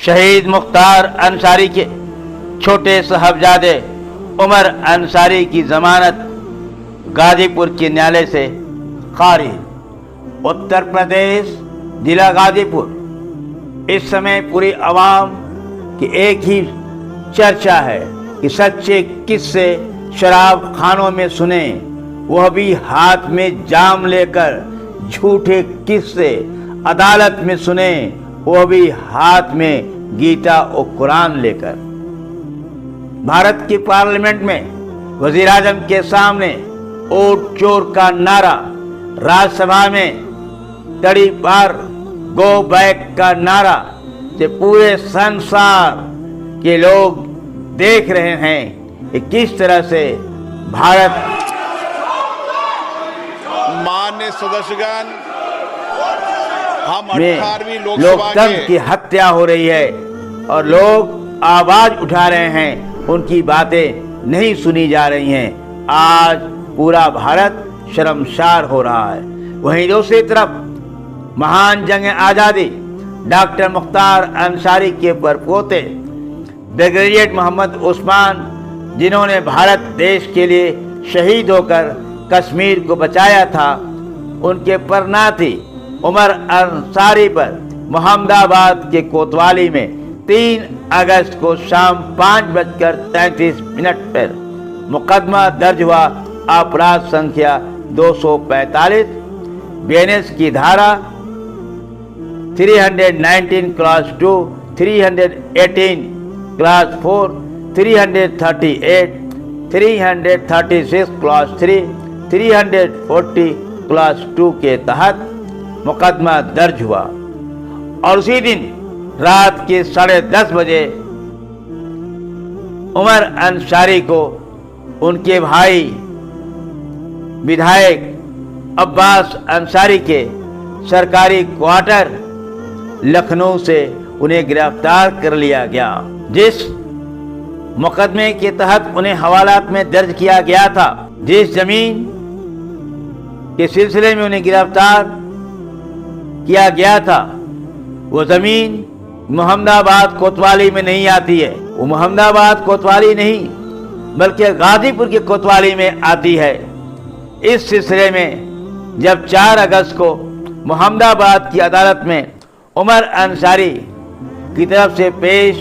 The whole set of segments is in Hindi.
शहीद मुख्तार अंसारी के छोटे साहबजादे उमर अंसारी की जमानत गाजीपुर के न्यायालय से खारिज। उत्तर प्रदेश जिला गाजीपुर इस समय पूरी आवाम की एक ही चर्चा है कि सच्चे किस्से शराब खानों में सुने, वह भी हाथ में जाम लेकर। झूठे किस्से अदालत में सुने, वह भी हाथ में गीता और कुरान लेकर। भारत की पार्लियामेंट में वजीर आजम के सामने वोट चोर का नारा, राज्यसभा में तड़ी पार गो बैक का नारा से पूरे संसार के लोग देख रहे हैं कि किस तरह से भारत। माननीय सदस्यगण, हम 18वीं लोकतंत्र की हत्या हो रही है और लोग आवाज उठा रहे हैं, उनकी बातें नहीं सुनी जा रही हैं। आज पूरा भारत शर्मसार हो रहा है। वहीं दूसरी तरफ महान जंग आज़ादी डॉक्टर मुख्तार अंसारी के परपोते ब्रिगेडियर मोहम्मद उस्मान, जिन्होंने भारत देश के लिए शहीद होकर कश्मीर को बचाया था, उनके परनाती उमर अंसारी पर मोहम्मदाबाद के कोतवाली में 3 अगस्त को शाम 5:33 पर मुकदमा दर्ज हुआ। अपराध संख्या 245, बीएनएस की धारा 319 क्लास 2, 318 क्लास 4, 338, 336 क्लास 3, 340 क्लास 2 के तहत मुकदमा दर्ज हुआ। और उसी दिन रात के 10:30 बजे उमर अंसारी को उनके भाई विधायक अब्बास अंसारी के सरकारी क्वार्टर लखनऊ से उन्हें गिरफ्तार कर लिया गया। जिस मुकदमे के तहत उन्हें हवालात में दर्ज किया गया था, जिस जमीन के सिलसिले में उन्हें गिरफ्तार किया गया था, वो जमीन मोहम्मदाबाद कोतवाली में नहीं आती है। वो मोहम्मदाबाद कोतवाली नहीं बल्कि गाजीपुर की कोतवाली में आती है। इस सिलसिले में जब 4 अगस्त को मोहम्मदाबाद की अदालत में उमर अंसारी की तरफ से पेश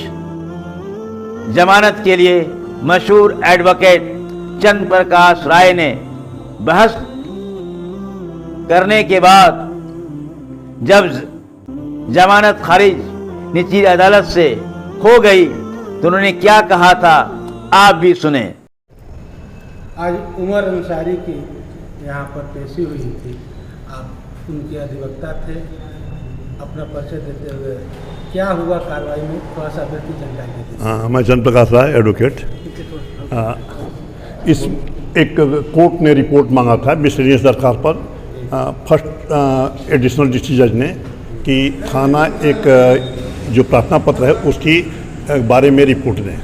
जमानत के लिए मशहूर एडवोकेट चंद्र प्रकाश राय ने बहस करने के बाद जब जमानत खारिज निचली अदालत से हो गई तो उन्होंने क्या कहा था, आप भी सुने। आज उमर अंसारी की यहाँ पर पेशी हुई थी। आप उनके अधिवक्ता थे। अपना परिचय देते हुए क्या हुआ कार्रवाई में थोड़ा सा व्यक्ति जानकारी दीजिए। मैं चंद्र प्रकाश राय एडवोकेट। इस एक कोर्ट ने रिपोर्ट मांगा था मिसलेनियस दरखास्त पर फर्स्ट एडिशनल डिस्ट्रिक्ट जज ने कि थाना एक जो प्रार्थना पत्र है उसकी बारे में रिपोर्ट दें।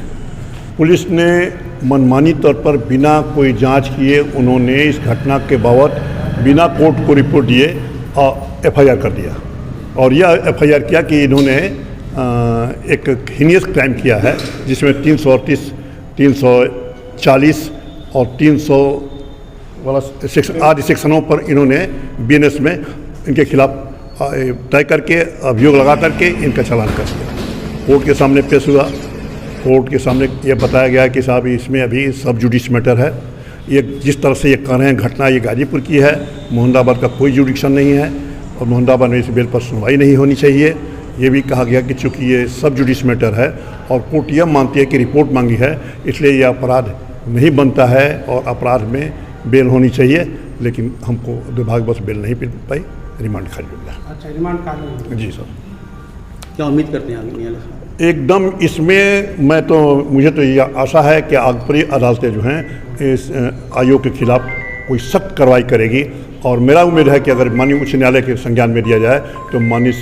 पुलिस ने मनमानी तौर पर बिना कोई जांच किए उन्होंने इस घटना के बाबत बिना कोर्ट को रिपोर्ट दिए और एफआईआर कर दिया। और यह एफआईआर किया कि इन्होंने एक हीनियस क्राइम किया है जिसमें 338, 340 और 300 वाला सेक्शन आदि सेक्शनों पर इन्होंने बीएनएस में इनके खिलाफ तय करके अभियोग लगा करके इनका चालान कर दिया। कोर्ट के सामने पेश हुआ। कोर्ट के सामने ये बताया गया कि साहब इसमें अभी सब जुडिश मैटर है। ये जिस तरह से ये कर रहे हैं घटना ये गाजीपुर की है, मोहम्मदाबाद का कोई जुडिक्शन नहीं है और मोहम्मदाबाद में इस बिल पर सुनवाई नहीं होनी चाहिए। ये भी कहा गया कि चूँकि ये सब जुडिश मैटर है और कोर्ट यह मानती है कि रिपोर्ट मांगी है, इसलिए ये अपराध नहीं बनता है और अपराध में बेल होनी चाहिए। लेकिन हमको दुर्भाग्यवश बेल नहीं मिल पाई, रिमांड खारिज हो गया। अच्छा, रिमांड खारिज। जी सर। क्या उम्मीद करते हैं आगे न्यायालय साहब? एकदम इसमें मुझे तो ये आशा है कि आगपुरी अदालतें जो हैं इस आयोग के खिलाफ कोई सख्त कार्रवाई करेगी। और मेरा उम्मीद है कि अगर माननीय उच्च न्यायालय के संज्ञान में दिया जाए तो माननीय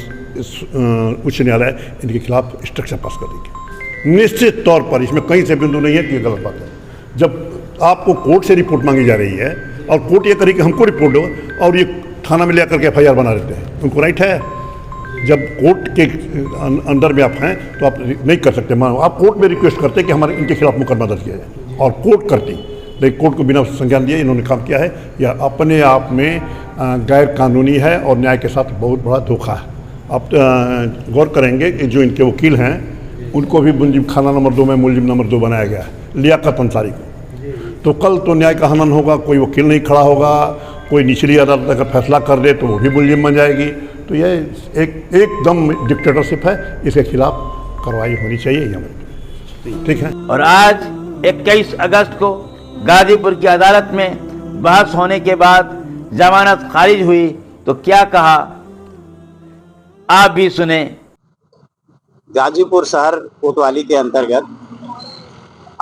उच्च न्यायालय इनके खिलाफ स्ट्रक्चर पास कर देगी निश्चित तौर पर। इसमें कहीं से बिंदु नहीं है कि ये गलत बात है। जब आपको कोर्ट से रिपोर्ट मांगी जा रही है और कोर्ट ये करे कि हमको रिपोर्ट दो और ये थाना में ले करके एफआईआर बना देते हैं, उनको राइट है? जब कोर्ट के अंदर में आप हैं तो आप नहीं कर सकते। आप कोर्ट में रिक्वेस्ट करते कि हमारे इनके खिलाफ मुकदमा दर्ज किया जाए और कोर्ट करती, लेकिन कोर्ट को बिना संज्ञान दिए इन्होंने काम किया है। यह अपने आप में गैर कानूनी है और न्याय के साथ बहुत बड़ा धोखा है। आप गौर करेंगे कि जो इनके वकील हैं उनको भी मुलजिम खाना नंबर 2 में मुलजिम नंबर 2 बनाया गया है, लियाकत अंसारी को। तो कल तो न्याय का हनन होगा, कोई वकील नहीं खड़ा होगा, कोई निचली अदालत अगर फैसला कर दे तो वो भी मुलजिम बन जाएगी। तो यह एकदम डिक्टेटरशिप है, इसके खिलाफ कार्रवाई होनी चाहिए हमें। ठीक है। और आज 21 अगस्त को गाजीपुर की अदालत में बहस होने के बाद जमानत खारिज हुई तो क्या कहा, आप भी सुने। गाजीपुर शहर कोतवाली के अंतर्गत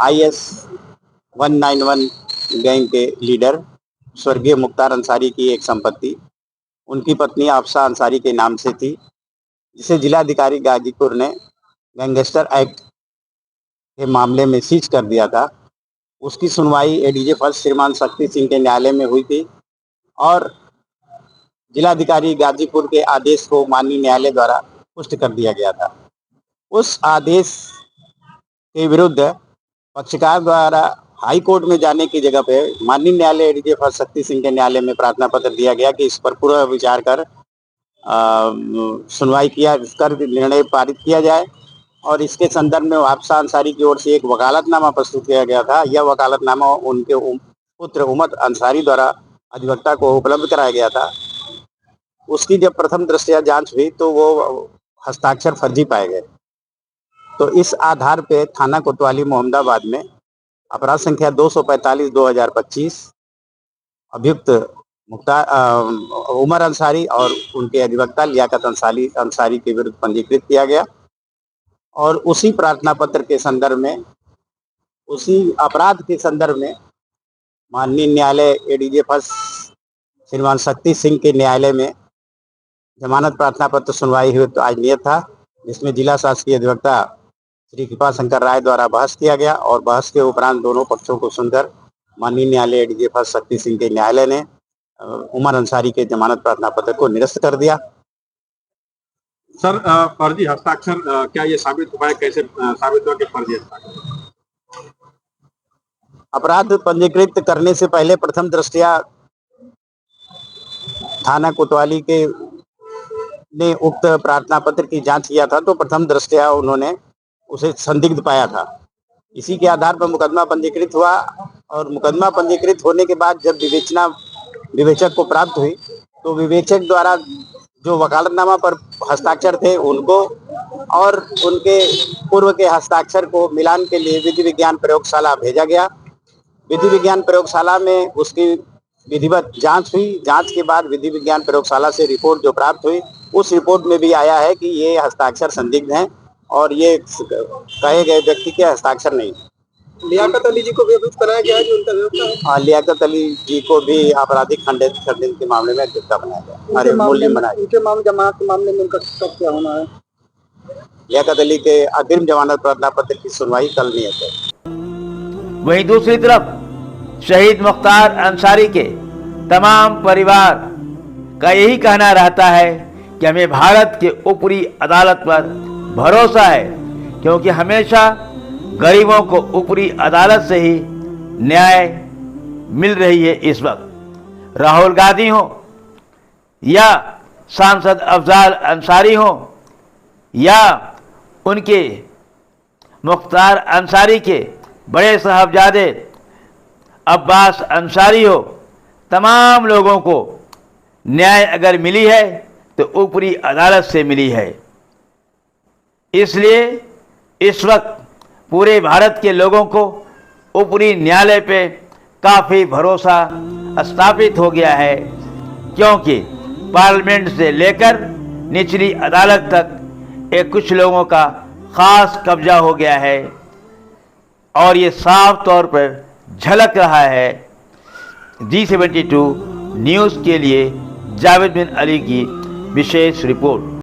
IS 191 गैंग के लीडर स्वर्गीय मुख्तार अंसारी की एक संपत्ति उनकी पत्नी आफसा अंसारी के नाम से थी, जिसे जिलाधिकारी गाजीपुर ने गैंगस्टर एक्ट के मामले में सीज कर दिया था। उसकी सुनवाई ADJ फर्स्ट श्रीमान शक्ति सिंह के न्यायालय में हुई थी और जिलाधिकारी गाजीपुर के आदेश को माननीय न्यायालय द्वारा पुष्ट कर दिया गया था। उस आदेश के विरुद्ध पक्षकार द्वारा हाई कोर्ट में जाने की जगह पे माननीय न्यायालय ADJ फर्स्ट शक्ति सिंह के न्यायालय में प्रार्थना पत्र दिया गया कि इस पर पूरा विचार कर सुनवाई कर निर्णय पारित किया जाए। और इसके संदर्भ में आफसा अंसारी की ओर से एक वकालतनामा प्रस्तुत किया गया था। यह वकालतनामा उनके पुत्र उमर अंसारी द्वारा अधिवक्ता को उपलब्ध कराया गया था। उसकी जब प्रथम दृष्टया जांच हुई तो वो हस्ताक्षर फर्जी पाए गए। तो इस आधार पे थाना कोतवाली मोहम्मदाबाद में अपराध संख्या 245/2025 अभियुक्त उमर अंसारी और उनके अधिवक्ता लियाकत अंसारी के विरुद्ध पंजीकृत किया गया। और उसी प्रार्थना पत्र के संदर्भ में, उसी अपराध के संदर्भ में माननीय न्यायालय ADJ फर्स्ट श्रीमान शक्ति सिंह के न्यायालय में जमानत प्रार्थना पत्र सुनवाई हुई तो आज नियत था, जिसमें जिला शासकीय अधिवक्ता श्री कृपा शंकर राय द्वारा बहस किया गया। और बहस के उपरांत दोनों पक्षों को सुनकर माननीय न्यायालय ADJ फर्स्ट शक्ति सिंह के न्यायालय ने उमर अंसारी के जमानत प्रार्थना पत्र को निरस्त कर दिया। सर, फर्जी हस्ताक्षर क्या ये साबित हुआ है? कैसे साबित हुआ कि फर्जी हस्ताक्षर? अपराध पंजीकृत करने से पहले प्रथम दृष्टया थाना कोतवाली के ने उक्त प्रार्थना पत्र की जांच किया था, तो प्रथम दृष्टया उन्होंने उसे संदिग्ध पाया था। इसी के आधार पर मुकदमा पंजीकृत हुआ और मुकदमा पंजीकृत होने के बाद जब विवेचक को प्राप्त हुई तो विवेचक द्वारा जो वकालतनामा पर हस्ताक्षर थे उनको और उनके पूर्व के हस्ताक्षर को मिलान के लिए विधि विज्ञान प्रयोगशाला भेजा गया। विधि विज्ञान प्रयोगशाला में उसकी विधिवत जांच हुई। जांच के बाद विधि विज्ञान प्रयोगशाला से रिपोर्ट जो प्राप्त हुई, उस रिपोर्ट में भी आया है कि ये हस्ताक्षर संदिग्ध हैं और ये कहे गए व्यक्ति के हस्ताक्षर नहीं। लियाकत अली जी को भी अभियुक्त कराया गया है जो उनका अधिवक्ता है। लियाकत अली जी को भी आपराधिक खंडन के मामले में अधिवक्ता बनाया गया। अरे मुलजिम बनाया। उनके मामले जमानत के मामले में उनका कब क्या होना है? लियाकत अली के अग्रिम जमानत प्रार्थना पत्र की सुनवाई कल नियत है। वहीं दूसरी तरफ शहीद मुख्तार अंसारी के तमाम परिवार का यही कहना रहता है कि हमें भारत के ऊपरी अदालत पर भरोसा है, क्योंकि हमेशा गरीबों को ऊपरी अदालत से ही न्याय मिल रही है। इस वक्त राहुल गांधी हो या सांसद अफजाल अंसारी हो या उनके मुख्तार अंसारी के बड़े साहबजादे अब्बास अंसारी हो, तमाम लोगों को न्याय अगर मिली है तो ऊपरी अदालत से मिली है। इसलिए इस वक्त पूरे भारत के लोगों को ऊपरी न्यायालय पे काफ़ी भरोसा स्थापित हो गया है, क्योंकि पार्लियामेंट से लेकर निचली अदालत तक एक कुछ लोगों का ख़ास कब्जा हो गया है और ये साफ तौर पर झलक रहा है। G72 न्यूज़ के लिए जावेद बिन अली की विशेष रिपोर्ट।